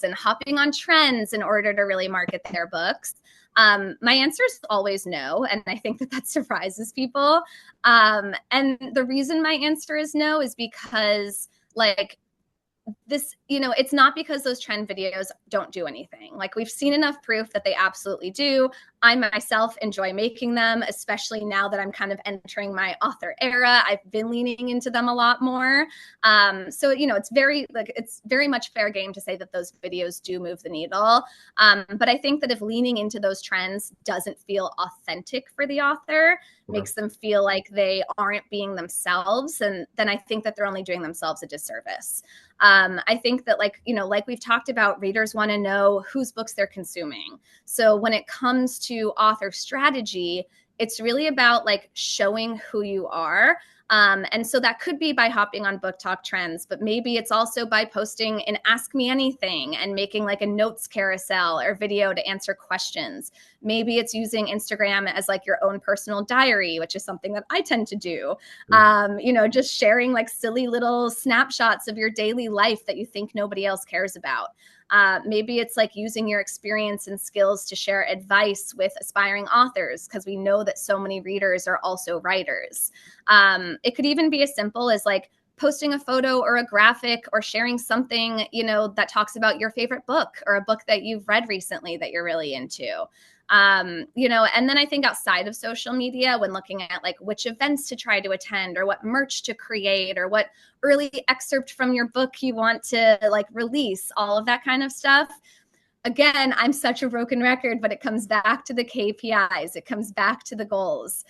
and hopping on trends in order to really market their books? My answer is always no. And I think that surprises people. And the reason my answer is no is because like this, it's not because those trend videos don't do anything. Like we've seen enough proof that they absolutely do. I myself enjoy making them, especially now that I'm kind of entering my author era. I've been leaning into them a lot more. So, it's very much fair game to say that those videos do move the needle. But I think that if leaning into those trends doesn't feel authentic for the author, makes them feel like they aren't being themselves, and then I think that they're only doing themselves a disservice. I think that like we've talked about, readers want to know whose books they're consuming. So when it comes to author strategy, it's really about like showing who you are. And so that could be by hopping on book talk trends, but maybe it's also by posting an Ask Me Anything and making like a notes carousel or video to answer questions. Maybe it's using Instagram as like your own personal diary, which is something that I tend to do. Just sharing like silly little snapshots of your daily life that you think nobody else cares about. Maybe it's like using your experience and skills to share advice with aspiring authors, because we know that so many readers are also writers. It could even be as simple as like posting a photo or a graphic or sharing something, that talks about your favorite book or a book that you've read recently that you're really into. And then I think outside of social media, when looking at like which events to try to attend or what merch to create or what early excerpt from your book you want to like release, all of that kind of stuff. Again, I'm such a broken record, but it comes back to the KPIs. It comes back to the goals.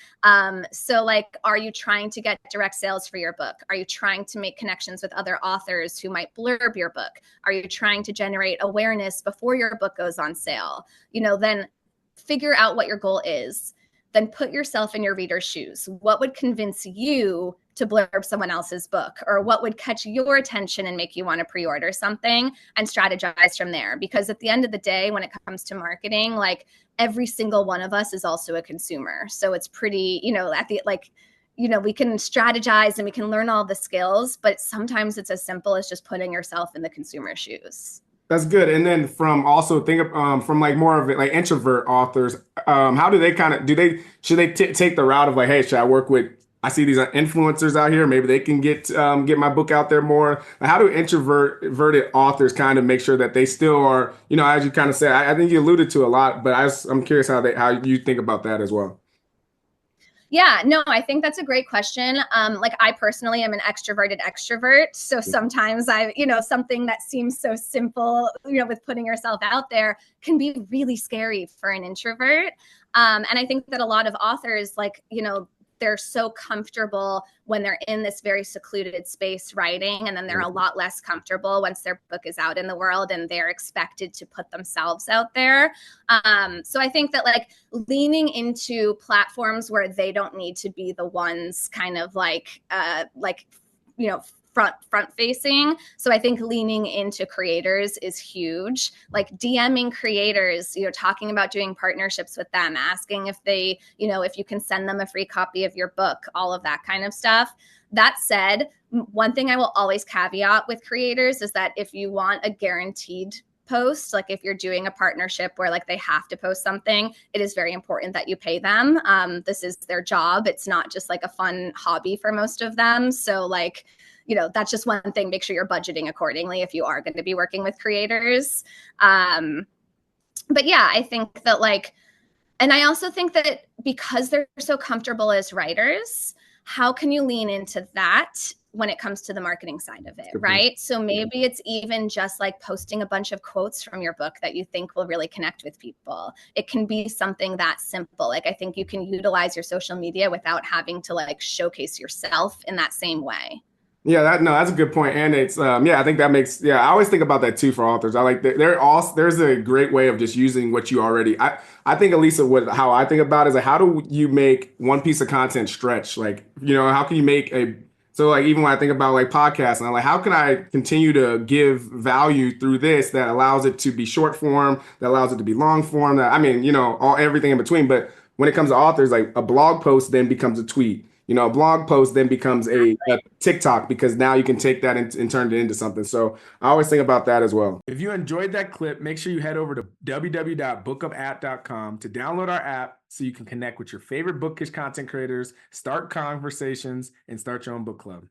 So like, are you trying to get direct sales for your book? Are you trying to make connections with other authors who might blurb your book? Are you trying to generate awareness before your book goes on sale? Then figure out what your goal is, then put yourself in your reader's shoes. What would convince you to blurb someone else's book, or what would catch your attention and make you want to pre-order something, and strategize from there? Because at the end of the day, when it comes to marketing, like every single one of us is also a consumer. So it's pretty, we can strategize and we can learn all the skills, but sometimes it's as simple as just putting yourself in the consumer's shoes. That's good. And then from also from like more of it, like introvert authors, how do they should they take the route of like, hey, should I work with, I see these influencers out here, maybe they can get my book out there more. How do introverted authors kind of make sure that they still are, as you kind of said, I think you alluded to a lot, but I'm curious how you think about that as well. Yeah, no, I think that's a great question. Like I personally am an extroverted extrovert. So sometimes something that seems so simple, with putting yourself out there can be really scary for an introvert. And I think that a lot of authors, like, they're so comfortable when they're in this very secluded space writing, and then they're a lot less comfortable once their book is out in the world and they're expected to put themselves out there. So I think that like leaning into platforms where they don't need to be the ones kind of front facing. So I think leaning into creators is huge. Like DMing creators, talking about doing partnerships with them, asking if they, if you can send them a free copy of your book, all of that kind of stuff. That said, one thing I will always caveat with creators is that if you want a guaranteed post, like if you're doing a partnership where like they have to post something, it is very important that you pay them. This is their job. It's not just like a fun hobby for most of them. So like, that's just one thing. Make sure you're budgeting accordingly if you are going to be working with creators. But yeah, I think that and I also think that because they're so comfortable as writers, how can you lean into that when it comes to the marketing side of it, right? So maybe it's even just like posting a bunch of quotes from your book that you think will really connect with people. It can be something that simple. Like I think you can utilize your social media without having to like showcase yourself in that same way. Yeah, that's a good point. And it's, I think that makes, I always think about that too for authors. I like there's a great way of just using what you already, I think, Elisa, how I think about it is like, how do you make one piece of content stretch? Like, how can you make so like, even when I think about like podcasts, and I'm like, how can I continue to give value through this that allows it to be short form, that allows it to be long form, everything in between. But when it comes to authors, like a blog post then becomes a tweet. a blog post then becomes a TikTok because now you can take that and turn it into something. So I always think about that as well. If you enjoyed that clip, make sure you head over to www.bookupapp.com to download our app so you can connect with your favorite bookish content creators, start conversations, and start your own book club.